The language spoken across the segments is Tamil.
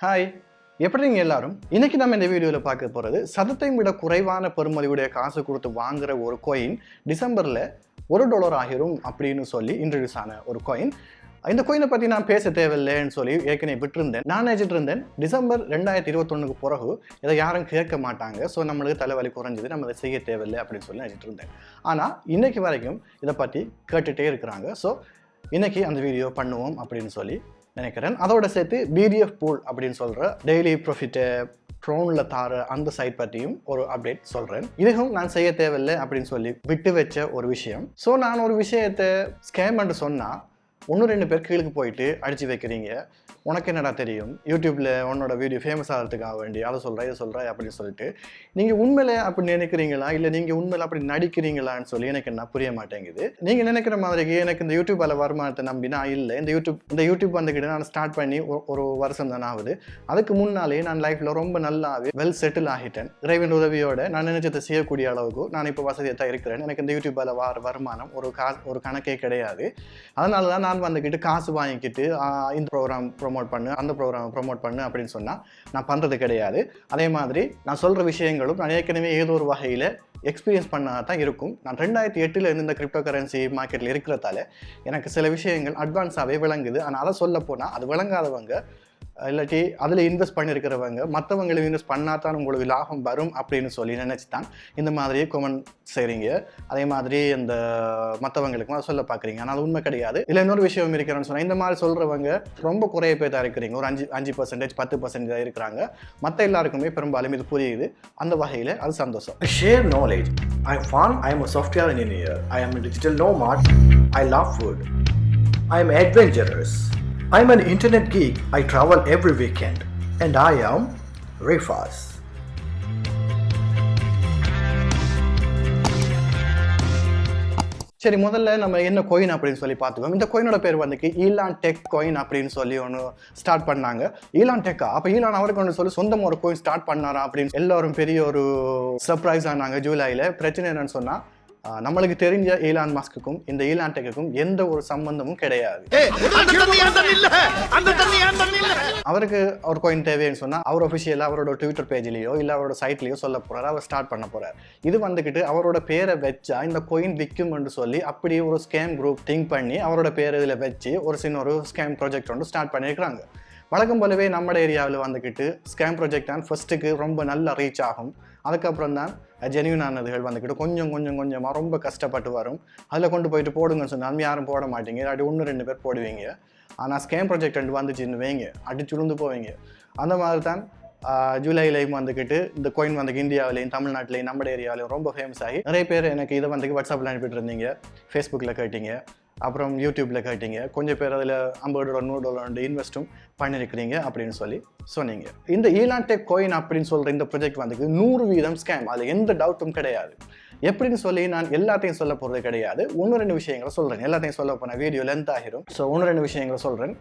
ஹாய், எப்படி நீங்கள் எல்லாரும்? இன்னைக்கு நம்ம இந்த வீடியோவில் பார்க்க போகிறது சதத்தையும் விட குறைவான பெறுமதியுடைய காசு கொடுத்து வாங்குற ஒரு கோயின் டிசம்பரில் $1 ஆகிரும் அப்படின்னு சொல்லி இன்ட்ரடியூஸ் ஆன ஒரு கோயின். இந்த கோயினை பற்றி நான் பேச தேவையில்லைன்னு சொல்லி ஏற்கனவே விட்டுருந்தேன். நான் நினைச்சிட்டு இருந்தேன் டிசம்பர் 2021 பிறகு இதை யாரும் கேட்க மாட்டாங்க, ஸோ நம்மளுக்கு தலைவலி குறைஞ்சது, நம்ம இதை செய்ய தேவையில்லை அப்படின்னு சொல்லி நினைச்சிட்டு இருந்தேன். ஆனால் இன்னைக்கு வரைக்கும் இதை பற்றி கேட்டுகிட்டே இருக்கிறாங்க. ஸோ இன்னைக்கு அந்த வீடியோ பண்ணுவோம் அப்படின்னு சொல்லி நினைக்கிறேன். அதோட சேர்த்து BDF பூல் அப்படின்னு சொல்கிற டெய்லி ப்ராஃபிட்டை ட்ரோனில் தார அந்த சைட் பற்றியும் ஒரு அப்டேட் சொல்கிறேன். இதுவும் நான் செய்ய தேவையில்லை அப்படின்னு சொல்லி விட்டு வச்ச ஒரு விஷயம். ஸோ நான் ஒரு விஷயத்தை ஸ்கேம் பண்ணி சொன்னால் 1-2 பேர் கீழுக்கு போயிட்டு அடித்து வைக்கிறீங்க. உனக்கு என்னடா தெரியும், யூடியூப்பில் உன்னோட வீடியோ ஃபேமஸ் ஆகிறதுக்காக வேண்டி அதை சொல்கிறேன் இதை சொல்கிறேன் அப்படின்னு சொல்லிட்டு நீங்கள் உண்மையில அப்படி நினைக்கிறீங்களா இல்லை நீங்கள் உண்மையில அப்படி நடிக்கிறீங்களான்னு சொல்லி எனக்கு என்ன புரிய மாட்டேங்குது. நீங்கள் நினைக்கிற மாதிரிக்கு எனக்கு இந்த யூடியூப்பால் வருமானத்தை நம்பினா இல்லை. இந்த யூடியூப் வந்துக்கிட்டு நான் ஸ்டார்ட் பண்ணி ஒரு வருஷம் தானே ஆகுது. அதுக்கு முன்னாலே நான் லைஃப்பில் ரொம்ப நல்லாவே வெல் செட்டில் ஆகிட்டேன். இறைவன் உதவியோட நான் நினைச்சதை செய்யக்கூடிய அளவுக்கு நான் இப்போ வசதியாக தான் இருக்கிறேன். எனக்கு இந்த யூடியூப்பால் வருமானம் ஒரு கணக்கே கிடையாது. அதனால தான் நான் வந்துக்கிட்டு காசு வாங்கிக்கிட்டு இந்த ப்ரோக்ராம் ப்ரொமோட் பண்ணு, அந்த ப்ரோக்ராம் ப்ரொமோட் பண்ணு அப்படின்னு சொன்னால் நான் பண்ணுறது கிடையாது. அதே மாதிரி நான் சொல்கிற விஷயங்களும் நான் ஏற்கனவே ஏதோ ஒரு வகையில் எக்ஸ்பீரியன்ஸ் பண்ணால் தான் இருக்கும். நான் 2008 இருந்து இந்த கிரிப்டோ கரன்சி மார்க்கெட்டில் இருக்கிறதால எனக்கு சில விஷயங்கள் அட்வான்ஸாகவே விளங்குது. ஆனால் அதை சொல்ல போனால் அது விளங்காதவங்க இல்லாட்டி அதில் இன்வெஸ்ட் பண்ணியிருக்கிறவங்க மற்றவங்களுக்கு இன்வெஸ்ட் பண்ணால் தான் உங்களுக்கு லாபம் வரும் அப்படின்னு சொல்லி நினச்சி தான் இந்த மாதிரி கமெண்ட் செய்கிறீங்க. அதே மாதிரி இந்த மற்றவங்களுக்கும் அதை சொல்ல பார்க்குறீங்க. ஆனால் அது உண்மை கிடையாது. இல்லை இன்னொரு விஷயம் இருக்கிறேன்னு சொன்னால் இந்த மாதிரி சொல்கிறவங்க ரொம்ப குறைய பேர் தான் இருக்கிறீங்க. ஒரு 5% 10% தான் இருக்கிறாங்க. மற்ற எல்லாருக்குமே பெரும்பாலும் இது புரியுது. அந்த வகையில் அது சந்தோஷம். Share knowledge. I am a software engineer. I am a digital nomad. I love food. I am adventurous. I am an internet geek. I travel every weekend. And I am Rifas. சரி, முதல்ல நம்ம என்ன கோயின் அப்படின்னு சொல்லி பார்த்துக்கோம். இந்த கோயினோட பேர் வந்துக்கு ElonTech கோயின் அப்படின்னு சொல்லி ஒன்று ஸ்டார்ட் பண்ணாங்க. ElonTech அப்போ ஈலான் அவருக்கு ஒன்று சொல்லி சொந்தமாக ஒரு கோயின் ஸ்டார்ட் பண்ணாரா அப்படின்னு எல்லாரும் பெரிய ஒரு சர்ப்ரைஸ் ஆனாங்க ஜூலையில். பிரச்சனை என்னன்னு சொன்னால் நம்மளுக்கு தெரிஞ்ச ஈலான் மஸ்க்குக்கும் இந்த ElonTechக்கும் எந்த ஒரு சம்பந்தமும் கிடையாது. அவருக்கு ஒரு கோயின் தேவைன்னு சொன்னா அவர் ஒஃபிஷியலாக அவரோட ட்விட்டர் பேஜ்லயோ இல்லை அவரோட சைட்லயோ சொல்ல போறாரு, அவர் ஸ்டார்ட் பண்ண போறாரு. இது வந்துக்கிட்டு அவரோட பேரை வச்சா இந்த கோயின் விற்கும்னு சொல்லி அப்படியே ஒரு ஸ்கேம் குரூப் திங்க் பண்ணி அவரோட பேர் இதில் வச்சு ஒரு சின்ன ஒரு ஸ்கேம் ப்ராஜெக்ட் ஒன்று ஸ்டார்ட் பண்ணியிருக்கிறாங்க. வழக்கம் போலவே நம்ம ஏரியாவில் வந்துக்கிட்டு ஸ்கேம் ப்ராஜெக்ட் தான் ஃபர்ஸ்ட்டுக்கு ரொம்ப நல்லா ரீச் ஆகும். அதுக்கப்புறம் தான் ஜென்யூனானதுகள் வந்துக்கிட்டு கொஞ்சமாக ரொம்ப கஷ்டப்பட்டு வரும். அதில் கொண்டு போயிட்டு போடுங்கன்னு சொன்னாலும் யாரும் போட மாட்டீங்க, இல்லாட்டி 1-2 பேர் போடுவீங்க. ஆனால் ஸ்கேம் ப்ராஜெக்ட் வந்துச்சுன்னு வைங்க, அடிச்சுழுந்து போவீங்க. அந்த மாதிரி தான் ஜூலைலையும் வந்துக்கிட்டு இந்த கோயின் வந்து இந்தியாவிலையும் தமிழ்நாட்டிலையும் நம்ம ஏரியாவிலையும் ரொம்ப ஃபேமஸ் ஆகி நிறைய பேர் எனக்கு இதை வந்து வாட்ஸ்அப்பில் அனுப்பிட்டு இருந்தீங்க, ஃபேஸ்புக்கில் கேட்டீங்க, அப்புறம் யூடியூப்பில் கேட்டீங்க. கொஞ்சம் பேர் அதில் $50 $100 இன்வெஸ்ட்டும் பண்ணியிருக்கிறீங்க அப்படின்னு சொல்லி சொன்னீங்க. இந்த ElonTech கோயின் அப்படின்னு சொல்கிற இந்த ப்ராஜெக்ட் வந்து 100% ஸ்கேம், அதில் எந்த டவுட்டும் கிடையாது. எப்படின்னு சொல்லி நான் எல்லாத்தையும் சொல்ல போகிறது கிடையாது. 1-2 விஷயங்களை சொல்கிறேன். எல்லாத்தையும் சொல்ல போனால் வீடியோ லென்த் ஆகிரும். ஸோ 1-2 விஷயங்களை சொல்கிறேன்.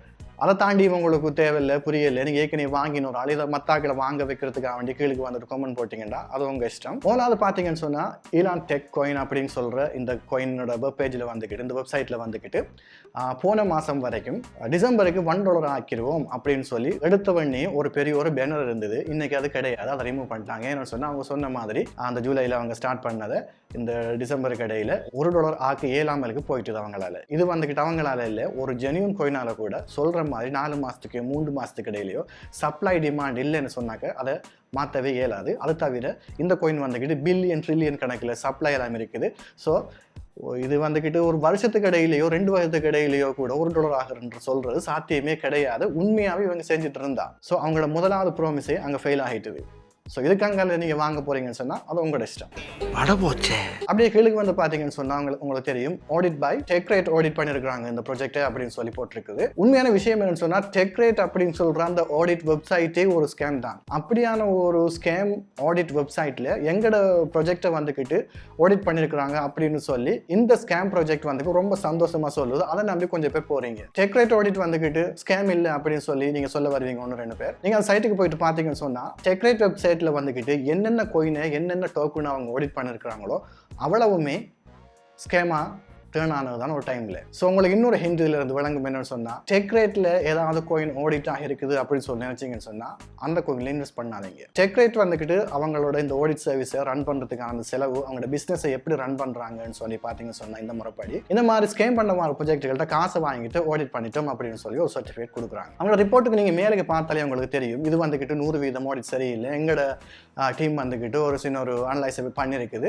அதை தாண்டி உங்களுக்கு தேவையில்லை, புரியலை, நீங்கள் ஏற்கனவே வாங்கினோம் இதை மத்தாக்களை வாங்க வைக்கிறதுக்காக வேண்டி கீழுக்கு வந்துட்டு கமெண்ட் போட்டிங்கன்னா அது உங்கள் இஷ்டம். முதலாவது பார்த்தீங்கன்னு சொன்னால் ElonTech கோயின் அப்படின்னு சொல்கிற இந்த கோயினோட வெப் பேஜில் வந்துக்கிட்டு இந்த வெப்சைட்டில் வந்துக்கிட்டு போன மாதம் வரைக்கும் டிசம்பருக்கு $1 ஆக்கிடுவோம் அப்படின்னு சொல்லி எடுத்தவொடனே ஒரு பெரிய ஒரு பேனர் இருந்தது. இன்றைக்கி அது கிடையாது, அதை ரிமூவ் பண்ணிட்டாங்க. ஏன்னு சொன்னால் அவங்க சொன்ன மாதிரி அந்த ஜூலையில் அவங்க ஸ்டார்ட் பண்ணதை இந்த டிசம்பருக்கு இடையில் $1 ஆக்கி ஏழாமலுக்கு போயிட்டு அவங்களால. இது வந்துக்கிட்டு அவங்களால இல்லை, ஒரு ஜென்யூன் கோயினால் கூட சொல்கிற மாதிரி 4 மாதத்துக்கு 3 மாதத்துக்கு இடையிலையோ சப்ளை டிமாண்ட் இல்லைன்னு சொன்னாக்க அதை மாற்றவே இயலாது. அது தவிர இந்த கோயின் வந்துக்கிட்டு பில்லியன் ட்ரில்லியன் கணக்கில் சப்ளை எல்லாம் இருக்குது. ஸோ இது வந்துக்கிட்டு ஒரு வருஷத்துக்கு இடையிலையோ 2 வருஷத்துக்கு இடையிலையோ கூட $1 ஆகுன்ற சொல்கிறது சாத்தியமே கிடையாது. உண்மையாகவே இவங்க செஞ்சுட்டு இருந்தா. ஸோ அவங்களோட முதலாவது ப்ராமிஸே அங்கே ஃபெயில் ஆகிட்டுது. ஸோ இதுக்காக நீங்கள் வாங்க போகிறீங்கன்னு சொன்னால் அது உங்களோட இஷ்டம். அப்படியே கீழுக்கு வந்து பார்த்தீங்கன்னு சொன்னால் உங்களுக்கு தெரியும் ஆடிட் பை டெக்ரேட் ஆடிட் பண்ணியிருக்கிறாங்க இந்த ப்ராஜெக்ட் அப்படின்னு சொல்லி போட்டிருக்குது. உண்மையான விஷயம் என்னன்னு சொன்னால் டெக்ரேட் அப்படின்னு சொல்கிற அந்த ஆடிட் வெப்சைட்டே ஒரு ஸ்கேம் தான். அப்படியான ஒரு ஸ்கேம் ஆடிட் வெப்சைட்டில் எங்களோட ப்ராஜெக்டை வந்துக்கிட்டு ஆடிட் பண்ணியிருக்கிறாங்க அப்படின்னு சொல்லி இந்த ஸ்கேம் ப்ராஜெக்ட் வந்து ரொம்ப சந்தோஷமாக சொல்லுது. அதை நம்பி கொஞ்சம் பேர் போகிறீங்க. டெக்ரேட் ஆடிட் வந்துக்கிட்டு ஸ்கேம் இல்லை அப்படின்னு சொல்லி நீங்கள் சொல்ல வருவீங்க 1-2 பேர். நீங்கள் அந்த சைட்டுக்கு போயிட்டு பார்த்தீங்கன்னு சொன்னால் டெக்ரேட் வெப்சைட் வந்துக்கிட்டு என்னென்ன கோயினை என்னென்ன டோக்கன் அவங்க ஆடிட் பண்ணிருக்கிறாங்களோ அவ்வளவுமே ஸ்கேமா டேர்ன் ஆனதுதான் ஒரு டைம்ல. ஸோ உங்களுக்கு இன்னொரு ஹிண்ட் இதுல இருந்து விளங்கும் என்னன்னு சொன்னா, டெக் ரேட்ல ஏதாவது கோயின் ஆடிட் ஆகிருக்குது அப்படின்னு சொல்லி நினைச்சீங்கன்னு சொன்னா அந்த கோயின்ல இன்வெஸ்ட் பண்ணாதீங்க. டெக் ரேட் வந்துக்கிட்டு அவங்களோட இந்த ஆடிட் சர்வீஸை ரன் பண்றதுக்கான அந்த செலவு, அவங்களோட பிசினஸை எப்படி ரன் பண்றாங்கன்னு சொல்லி பார்த்தீங்கன்னு சொன்னா இந்த முறைப்படி இந்த மாதிரி ஸ்கேம் பண்ண மாதிரி ப்ராஜெக்ட்கள்ட்ட காசை வாங்கிட்டு ஆடிட் பண்ணிட்டோம் அப்படின்னு சொல்லி ஒரு சர்டிஃபிகேட் கொடுக்குறாங்க. அவங்களோட ரிப்போர்ட்டுக்கு நீங்க மேலே பார்த்தாலே உங்களுக்கு தெரியும் இது வந்துக்கிட்டு 100% ஆடிட் சரியில்லை, எங்களோட டீம் வந்துக்கிட்டு ஒரு சின்ன ஒரு அனலைஸ் பண்ணியிருக்குது,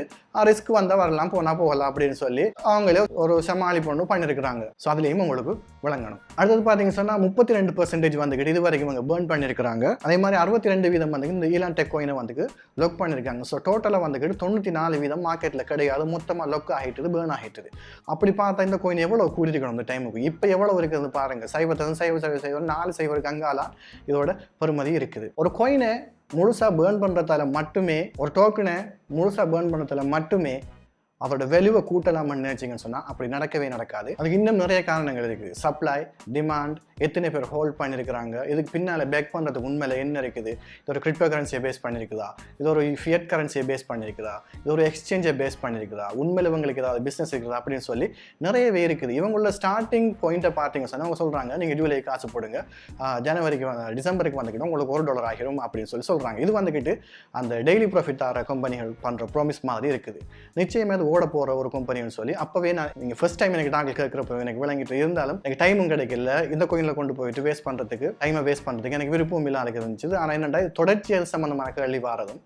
ரிஸ்க் வந்தால் வரலாம் போகலாம் அப்படின்னு சொல்லி அவங்களே ஒரு சமாளிப்பு ஒன்று பண்ணியிருக்கிறாங்க. ஸோ அதுலேயும் உங்களுக்கு விளங்கணும். அடுத்தது பார்த்தீங்கன்னு சொன்னால் 32% வந்துக்கிட்டு இது வரைக்கும் இவங்க பேர்ன் பண்ணியிருக்கிறாங்க. அதே மாதிரி 62% வந்து இந்த ElonTech கோயினை வந்துட்டு லொக் பண்ணியிருக்காங்க. ஸோ டோட்டலாக வந்துக்கிட்டு 94% மார்க்கெட்டில் கிடையாது, மொத்தமாக லொக் ஆகிட்டுது, பேர்ன் ஆகிட்டுது. அப்படி பார்த்தா இந்த கோயின் எவ்வளோ கூடியிருக்கணும் இந்த டைமுக்கு, இப்போ எவ்வளோ இருக்குது பாருங்கள், 0.004 அங்காலாம் இதோட பெறுமதி இருக்குது. ஒரு கோயினை முழுசாக பேர்ன் பண்ணுறதால மட்டுமே, ஒரு டோக்கனை முழுசாக பேர்ன் பண்ணுறதால மட்டுமே அதோட வேல்யூவை கூட்டலாம்னு நினைச்சிங்கன்னு சொன்னால் அப்படி நடக்கவே நடக்காது. அதுக்கு இன்னும் நிறைய காரணங்கள் இருக்குது. சப்ளை, டிமாண்ட், எத்தனை பேர் ஹோல்ட் பண்ணியிருக்கிறாங்க, இதுக்கு பின்னால் பேக் பண்ணுறதுக்கு உண்மையில் என்ன இருக்குது, இது ஒரு கிரிப்டோ கரன்சியை பேஸ் பண்ணியிருக்குதா, இது ஒரு ஃபியட் கரன்சியை பேஸ் பண்ணியிருக்குதா, இது ஒரு எக்ஸ்சேஞ்சை பேஸ் பண்ணியிருக்குதா, உண்மையில் இவங்களுக்கு ஏதாவது பிஸ்னஸ் இருக்குதா அப்படின்னு சொல்லி நிறையவே இருக்குது. இவங்களோட ஸ்டார்டிங் பாயிண்ட்டை பார்த்தீங்க சொன்னால் அவங்க சொல்கிறாங்க நீங்கள் ஜூலை காசு போடுங்க, டிசம்பருக்கு வந்துக்கிட்டு உங்களுக்கு $1 ஆகிரும் அப்படின்னு சொல்கிறாங்க. இது வந்துக்கிட்டு அந்த டெய்லி ப்ராஃபிட் ஆகிற கம்பெனிகள் பண்ணுற ப்ராமிஸ் மாதிரி இருக்குது. நிச்சயமாக ஓட போகிற ஒரு கம்பெனின்னு சொல்லி அப்போவே நீங்கள் ஃபர்ஸ்ட் டைம் எனக்கு டாக்டர் கேட்குறப்போ எனக்கு விளங்கிட்டு இருந்தாலும் எனக்கு டைமும் கிடைக்கல, இந்த கோயிலில் கொண்டு போயிட்டு வேஸ்ட் பண்ணுறதுக்கு எனக்கு விருப்பம் இல்லாத இருந்துச்சு. ஆனால் என்னென்னா தொடர்ச்சியாக சம்மந்தமான கேள்வி வாரதும்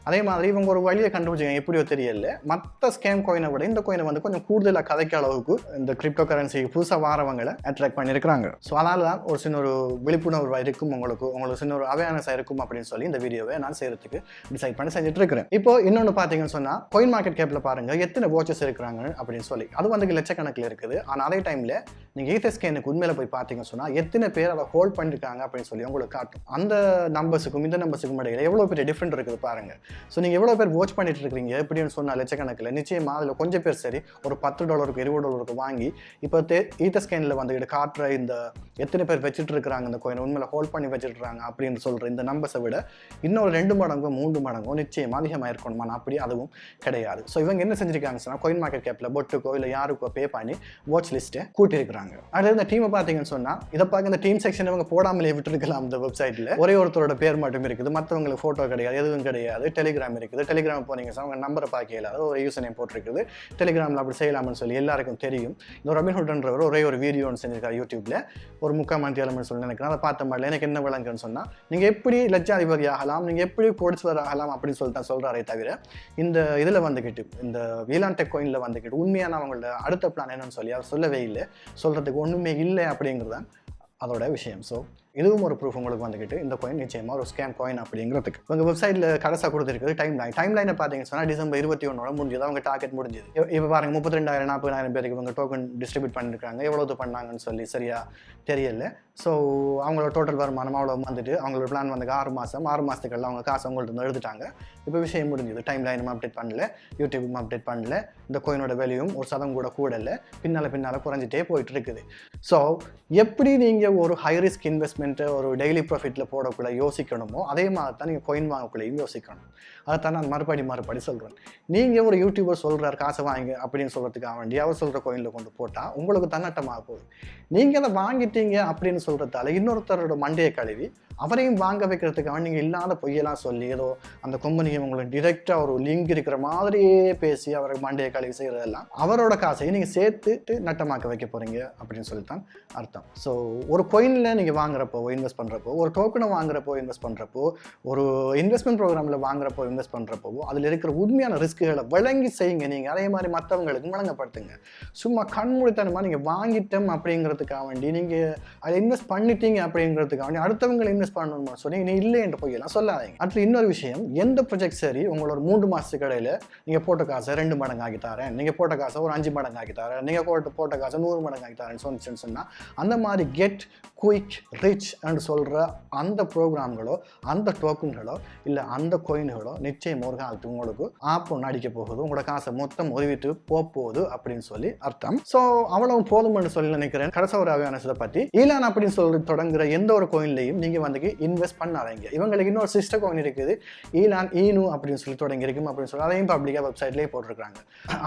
அதே மாதிரி இவங்க ஒரு வழியை கண்டுபிடிச்சாங்க, எப்படியோ தெரியல, மற்ற ஸ்கேம் கோயினை விட இந்த கோயினை வந்து கொஞ்சம் கூடுதலாக கதைக்க அளவுக்கு இந்த கிரிப்டோ கரன்சி புதுசாக வாரவங்களை அட்ராக்ட் பண்ணியிருக்கிறாங்க. ஸோ அதனால தான் ஒரு சின்ன ஒரு விழிப்புணர்வு இருக்கும், உங்களுக்கு சின்ன ஒரு அவேர்னஸ் இருக்கும் அப்படின்னு சொல்லி இந்த வீடியோவை நான் செய்யறதுக்கு டிசைட் பண்ணி செஞ்சுட்டு இருக்கிறேன். இப்போ இன்னொன்று பார்த்தீங்கன்னு சொன்னால் கோயின் மார்க்கெட் கேப்பில் பாருங்கள் எத்தனை வாட்சஸ் இருக்கிறாங்க அப்படின்னு சொல்லி, அது வந்து லட்சக்கணக்கில் இருக்குது. ஆனால் அதே டைமில் நீங்கள் ஈத்தஸ்கேனுக்கு உண்மையில போய் பார்த்தீங்கன்னு சொன்னால் எத்தனை பேர் அதை ஹோல்ட் பண்ணியிருக்காங்க அப்படின்னு சொல்லி உங்களுக்கு காட்டும். அந்த நம்பர்ஸுக்கும் இந்த நம்பர்ஸுக்கும் இடையில எவ்வளோ பெரிய டிஃப்ரெண்ட் இருக்குது பாருங்கள். ஸோ நீங்கள் எவ்வளோ பேர் வாட்ச் பண்ணிட்டு இருக்கிறீங்க எப்படின்னு சொன்னால் லட்சக்கணக்கில், நிச்சயமாக அதில் கொஞ்சம் பேர் சரி ஒரு $10 $20 வாங்கி இப்போ ஈத்தஸ்கேனில் வந்துக்கிட்டு காட்டுற இந்த எத்தனை பேர் வச்சுட்டு இருக்கிறாங்க இந்த கோயினை உண்மையில ஹோல்ட் பண்ணி வச்சுட்டுருக்காங்க அப்படின்னு சொல்கிற இந்த நம்பர்ஸை விட இன்னொரு 2 மடங்கோ 3 மடங்கோ நிச்சயமாக அதிகமாக இருக்கணுமா, அப்படி அதுவும் கிடையாது. ஸோ இவங்க என்ன செஞ்சிருக்காங்க சொன்னால் கோயின் மார்க்கெட் கேப்பில் பொட்டுக்கோ இல்லை யாருக்கோ பே பண்ணி வாட்ச் லிஸ்ட்டை கூட்டியிருக்கிறாங்க. அடுத்து இந்த டீமை பார்த்தீங்கன்னு சொன்னால் இதை பார்க்க இந்த டீம் செக்ஷன் இவங்க போடாமலே விட்டுருக்கலாம். இந்த வெப்சைட்டில் ஒரே ஒருத்தரோட பேர் மட்டும் இருக்குது, மற்றவங்களுக்கு ஃபோட்டோ கிடையாது, எதுவும் கிடையாது. டெலிகிராம் இருக்குது, டெலிகிராம் போனீங்க சார் அவங்க நம்பரை பார்க்க இல்லாத ஒரு யூசர் நேம் போட்டிருக்குது. டெலிகிராமில் அப்படி செய்யலாம்னு சொல்லி எல்லாருக்கும் தெரியும். இந்த ராபின்ஹுட்ன்றவர் ஒரே ஒரு வீடியோ ஒன்று செஞ்சிருக்காரு யூடியூப்ல, ஒரு 3/4 மணி நேரம்னு சொல்லி நினைக்கிறேன். அதை பார்த்த மாதிரி எனக்கு என்ன விளங்குன்னு சொன்னால் நீங்கள் எப்படி லட்சாதிபதி ஆகலாம், நீங்கள் எப்படி கோடீஸ்வரர் ஆகலாம் அப்படின்னு சொல்லிட்டு தான் சொல்கிறாரே தவிர இந்த இதில் வந்துக்கிட்டு இந்த ElonTech கோயினில் வந்துக்கிட்டு உண்மையான அவங்களோட அடுத்த பிளான் என்னன்னு சொல்லி அவர் சொல்லவே இல்லை, சொல்கிறதுக்கு ஒன்றுமே இல்லை அப்படிங்கிறதான் அதோட விஷயம். ஸோ இதுவும் ஒரு ப்ரூஃப் உங்களுக்கு வந்துக்கிட்டு இந்த கோயின் நிச்சயமாக ஒரு ஸ்கேம் கோயின் அப்படிங்கிறதுக்கு. உங்கள் வெப்சைட்டில் கடைசாக கொடுத்துருக்குது டைம் லைனை பார்த்தீங்கன்னு சொன்னால் டிசம்பர் 21 முடிஞ்சது, அவங்க டார்கெட் முடிஞ்சது. இப்போ பாருங்கள் 32,000 40,000 பேருக்கு இவங்க டோக்கன் டிஸ்ட்ரிபியூட் பண்ணியிருக்காங்க. எவ்வளவு பண்ணாங்கன்னு சொல்லி சரியா தெரியல. ஸோ அவங்களோட டோட்டல் வருமானம் அவ்வளோ வந்துட்டு அவங்களோட பிளான் வந்து 6 மாதத்துக்கெல்லாம் அவங்க காசு அவங்கள்ட்ட எடுத்துட்டாங்க. இப்போ விஷயம் முடிஞ்சது. டைம் லைனும் அப்டேட் பண்ணல, யூடியூபும் அப்டேட் பண்ணல, இந்த கோயினோட வேல்யூவும் ஒரு சதம் கூட இல்லை, பின்னால் குறைஞ்சிட்டே போயிட்டு இருக்குது. ஸோ எப்படி நீங்கள் ஒரு ஹை ரிஸ்க் இன்வெஸ்ட்மெண்ட் ஒரு டெய்லி ப்ராஃபிட்டில் போடக்குள்ள யோசிக்கணுமோ அதே மாதிரி தான் நீங்கள் கோயின் வாங்கக்குள்ளேயும் யோசிக்கணும். அதை தான் நான் மறுபடி சொல்கிறேன். நீங்கள் ஒரு யூடியூபர் சொல்கிறார் காசை வாங்க அப்படின்னு சொல்கிறதுக்காக வேண்டி அவர் சொல்கிற கோயினில் கொண்டு போட்டால் உங்களுக்கு தன்னட்டமாக போகுது. நீங்கள் அதை வாங்கிட்டீங்க அப்படின்னு சொல்கிறதால இன்னொருத்தரோட மண்டையை கழுவி அவரையும் வாங்க வைக்கிறதுக்காக நீங்கள் இல்லாத பொய்யெல்லாம் சொல்லி ஏதோ அந்த கம்பெனியை உங்களுக்கு டிரெக்டாக ஒரு லிங்க் இருக்கிற மாதிரியே பேசி அவரை மண்டையை கழுவி செய்கிறதெல்லாம் அவரோட காசையும் நீங்கள் சேர்த்துட்டு நட்டமாக்க வைக்க போகிறீங்க அப்படின்னு சொல்லித்தான் அர்த்தம். ஸோ ஒரு கோயினில் நீங்கள் வாங்குறப்போ இன்வெஸ்ட் பண்ணுறப்போ, ஒரு டோக்கனை வாங்குறப்போ இன்வெஸ்ட் பண்ணுறப்போ, ஒரு இன்வெஸ்ட்மெண்ட் ப்ரோக்ராமில் வாங்குறப்போ இன்வெஸ்ட் பண்ணுறப்போ அதில் இருக்கிற உண்மையான ரிஸ்க்குகளை வழங்கி செய்யுங்க. நீங்கள் அதே மாதிரி மற்றவங்களுக்கு வழங்கப்படுத்துங்க. சும்மா கண்மூடித்தனமாக நீங்கள் வாங்கிட்டோம் அப்படிங்கிறதுக்காக வேண்டி நீங்கள் அதை இன்வெஸ்ட் பண்ணிட்டீங்க அப்படிங்கிறதுக்காக வேண்டி அடுத்தவங்களை இன்வெஸ்ட் பண்ணணும்னு சொல்லி நீ இல்லை என்று போயெல்லாம் சொல்லாதீங்க. அடுத்து இன்னொரு விஷயம், எந்த ப்ராஜெக்ட் சரி உங்களோட 3 மாதத்துக்கு இடையில நீங்கள் போட்ட காசை 2 மடங்கு ஆக்கி தரேன், நீங்கள் போட்ட காசை ஒரு 5 மடங்கு ஆக்கி தரேன், நீங்கள் போட்ட காசை 100 மடங்கு ஆக்கி தரேன்னு சொன்னால் அந்த மாதிரி கெட் குயிக் ரிச் என்று சொல்கிற அந்த ப்ரோக்ராம்களோ அந்த டோக்கன்களோ இல்லை அந்த கோயின்களோ நிச்சயம் ஒரு காலத்துக்கு உங்களுக்கு ஒன்று அடிக்க போகுது, உங்களோட காசை மொத்தம் உதவிட்டு போகுது அப்படின்னு சொல்லி அர்த்தம். ஸோ அவ்வளவு போதும்னு சொல்லி நினைக்கிறேன். கடைசி ஒரு அவேர்னஸை பற்றி ஈலான் அப்படின்னு சொல்லி தொடங்குற எந்த ஒரு கோயின்லையும் நீங்கள் வந்து வந்து இன்வெஸ்ட் பண்ணாதீங்க. இவங்களுக்கு இன்னொரு சிஸ்டர் காயின் இருக்குது, ஈலான் ஈனு அப்படின்னு சொல்லி தொடங்கி இருக்கும் அப்படின்னு சொல்லி அதையும் பப்ளிக்காக வெப்சைட்லேயே போட்டிருக்காங்க.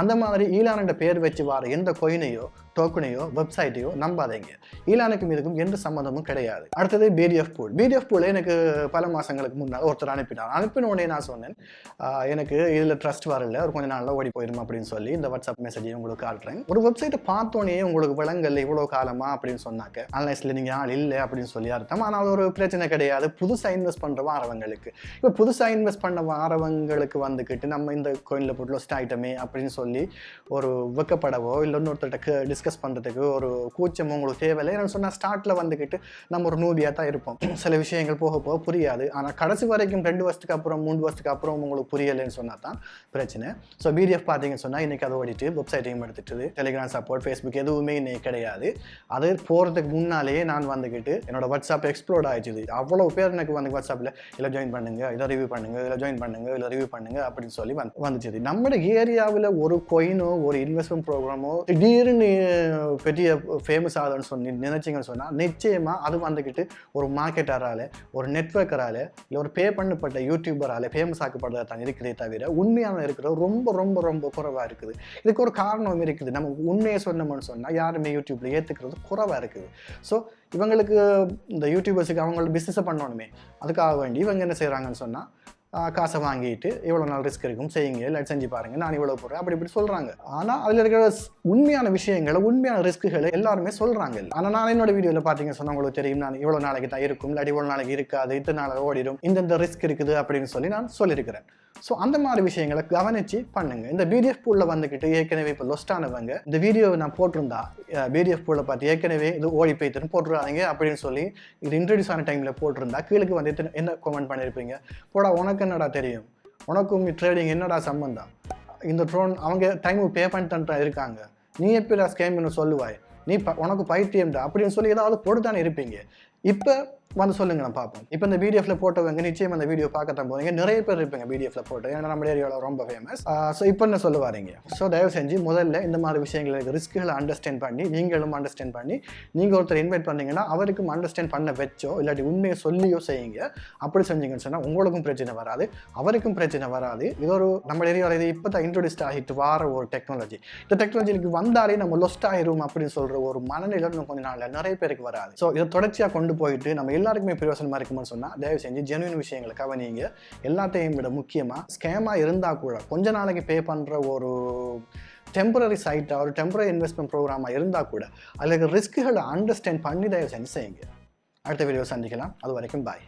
அந்த மாதிரி ஈலான் பேர் வச்சு வர எந்த கொயினையோ டோக்கனையோ வெப்சைட்டையோ நம்பாதீங்க. ஈலானுக்கும் இதுக்கும் எந்த சம்மந்தமும் கிடையாது. அடுத்தது BDF பூல். BDF பூல் எனக்கு பல மாதங்களுக்கு முன்னால் ஒருத்தர் அனுப்பின உடனே நான் சொன்னேன், எனக்கு இதில் ட்ரஸ்ட் வரல, ஒரு கொஞ்ச நாளில் ஓடி போயிடும் அப்படின்னு சொல்லி இந்த வாட்ஸ்அப் மெசேஜையும் உங்களுக்கு காட்டுறேன். ஒரு வெப்சைட்டை பார்த்தோன்னே உங்களுக்கு விளங்கல இவ்வளோ காலமா அப்படின்னு சொன்னாக்க அனலைஸில் நீங்கள் ஆள் இல்லை அப்படின்னு சொல்லி அர்த்தம். ஆனால் அது ஒரு பிரச்சனை கிடையாது புதுசாக இன்வெஸ்ட் பண்ணுற வாரவங்களுக்கு. இப்போ புதுசாக இன்வெஸ்ட் பண்ண வாரவங்களுக்கு வந்துக்கிட்டு நம்ம இந்த கோயினில் போட்டு லொஸ்ட் ஐட்டமே அப்படின்னு சொல்லி ஒரு வெக்கப்படவோ இல்லை இன்னொருத்தர்கிட்ட டிஸ்கஸ் பண்ணுறதுக்கு ஒரு கூச்சமும் உங்களுக்கு தேவையில்லை. என்னன்னு சொன்னால் ஸ்டார்ட்டில் வந்துக்கிட்டு நம்ம ஒரு நூபியாக தான் இருப்போம். சில விஷயங்கள் போக போக புரியாது. ஆனால் கடைசி வரைக்கும் 2 வருஷத்துக்கு அப்புறம் 3 வருஷத்துக்கு அப்புறம் உங்களுக்கு புரியலைன்னு சொன்னால் தான் பிரச்சனை. ஸோ BDF பார்த்தீங்கன்னு சொன்னால் இன்றைக்கி அதை ஓடிட்டு வெப்சைட்டையும் எடுத்துட்டு டெலிகிராம் சப்போர்ட் ஃபேஸ்புக் எதுவுமே இன்னைக்கு கிடையாது. அது போகிறதுக்கு முன்னாலேயே நான் வந்துக்கிட்டு என்னோட வாட்ஸ்அப் எக்ஸ்ப்ளோர்ட் ஆயிடுச்சு. அவ்வளோ பேர் எனக்கு வந்து வாட்ஸ்அப்பில் இதில் ஜாயின் பண்ணுங்க, இதை ரிவ்யூ பண்ணுங்க, இதில் ஜாயின் பண்ணுங்க, இதில் ரிவ்யூ பண்ணுங்க அப்படின்னு சொல்லி வந்துச்சு. நம்ம ஏரியாவில் ஒரு கொயினோ ஒரு இன்வெஸ்ட்மெண்ட் ப்ரோக்ராமோ திடீர்னு பெரிய ஃபேமஸ் ஆகுதுன்னு சொல்லி நினைச்சிங்கன்னு சொன்னால் நிச்சயமாக அது வந்துக்கிட்டு ஒரு மார்க்கெட்டரால் ஒரு நெட்வொர்க்கரால் இல்லை ஒரு பே பண்ணப்பட்ட யூடியூபரால் ஃபேமஸ் ஆக்கப்படுறதா தான் இருக்கிறதே தவிர உண்மையான இருக்கிற ரொம்ப ரொம்ப ரொம்ப குறைவாக இருக்குது. இதுக்கு ஒரு காரணம் இருக்குது. நம்ம உண்மையை சொன்னோம்னு சொன்னால் யாருமே யூடியூப்பில் ஏற்றுக்கிறது குறைவாக இருக்குது. ஸோ இவங்களுக்கு இந்த யூடியூபர்ஸுக்கு அவங்களோட பிஸ்னஸை பண்ணணுமே, அதுக்காக வேண்டி இவங்க என்ன செய்கிறாங்கன்னு சொன்னால் காசை வாங்கிட்டு இவ்வளோ நாள் ரிஸ்க் இருக்கும் செய்யுங்க, இல்லை செஞ்சு பாருங்கள், நான் இவ்வளோ போடுறேன் அப்படி இப்படி சொல்கிறாங்க. ஆனால் அதில் இருக்கிற உண்மையான விஷயங்களை உண்மையான ரிஸ்க்குகளை எல்லாருமே சொல்கிறாங்க. ஆனால் நான் என்னோட வீடியோவில் பார்த்தீங்கன்னு சொன்னால் உங்களுக்கு தெரியும், நான் இவ்வளோ நாளைக்கு தான் இருக்கும், இல்லாட்டி இவ்வளோ நாளைக்கு இருக்காது, இத்தனை நாள் ஓடிடும், இந்த ரிஸ்க் இருக்குது அப்படின்னு சொல்லி நான் சொல்லியிருக்கிறேன். ஸோ அந்த மாதிரி விஷயங்களை கவனித்து பண்ணுங்கள். இந்த BDF பூலில் வந்துக்கிட்டு ஏற்கனவே இப்போ லொஸ்டானவங்க இந்த வீடியோவை நான் போட்டிருந்தா BDF பூலில் பார்த்து ஏற்கனவே இது ஓடி போய்த்துன்னு போட்டுருவாங்க அப்படின்னு சொல்லி இது இன்ட்ரடியூஸ் ஆன டைமில் போட்டிருந்தா கீழே வந்து என்ன கமெண்ட் பண்ணியிருப்பீங்க, போடா உனக்கு என்னடா தெரியும், உனக்கும் ட்ரேடிங் என்னடா சம்பந்தம், இந்த ட்ரோன் அவங்க டைமுக்கு பே பண்ணிட்டு இருக்காங்க, நீ எப்போ ஸ்கேம்னு சொல்லுவாய், நீ உனக்கு பைத்தியம்டா அப்படின்னு சொல்லி ஏதாவது போட்டு தானே இருப்பீங்க. இப்போ வந்து சொல்லுங்க நான் பார்ப்போம். இப்போ இந்த BDFல போட்டவங்க நிச்சயம் அந்த வீடியோ பார்க்கத்தான் போவீங்க. நிறைய பேர் இருப்பீங்க BDFல போட்டு, ஏன்னா நம்ம ஏரியாவில் ரொம்ப ஃபேமஸ். ஸோ இப்போ என்ன சொல்ல வரீங்க? ஸோ தயவு செஞ்சு முதல்ல இந்த மாதிரி விஷயங்களுக்கு ரிஸ்க்குகளை அண்டர்ஸ்டாண்ட் பண்ணி நீங்களும் அண்டர்ஸ்டாண்ட் பண்ணி நீங்கள் ஒருத்தர் இன்வைட் பண்ணீங்கன்னா அவருக்கும் அண்டர்ஸ்டாண்ட் பண்ண வச்சோ இல்லாட்டி உண்மையை சொல்லியோ செய்யுங்க. அப்படி செஞ்சீங்கன்னு சொன்னால் உங்களுக்கும் பிரச்சனை வராது, அவருக்கும் பிரச்சனை வராது. இது ஒரு நம்ம ஏரியாவில் இது இப்போ தான் இன்ட்ரோடியூஸ்ட் ஆகிட்டு வர ஒரு டெக்னாலஜி. இந்த டெக்னாலஜிக்கு வந்தாலே நம்ம லொஸ்ட் ஆயிரும் அப்படின்னு சொல்கிற ஒரு மனநிலை கொஞ்ச நாளில் நிறைய பேருக்கு வராது. ஸோ இதை தொடர்ச்சியாக கொண்டு போயிட்டு நம்ம எல்லாருக்குமே பிரயோசனமாக இருக்குமான்னு சொன்னால் தயவு செஞ்சு ஜெனுவின் விஷயங்களை கவனிங்க. எல்லாத்தையும் விட முக்கியமாக ஸ்கேமாக இருந்தால் கூட கொஞ்ச நாளைக்கு பே பண்ணுற ஒரு டெம்பரரி சைட்டாக ஒரு டெம்பரரி இன்வெஸ்ட்மெண்ட் ப்ரோக்ராமாக இருந்தால் கூட அதில் ரிஸ்க்குகளை அண்டர்ஸ்டாண்ட் பண்ணி தயவு செஞ்சு செய்யுங்க. அடுத்த வீடியோ சந்திக்கலாம். அது வரைக்கும் பாய்.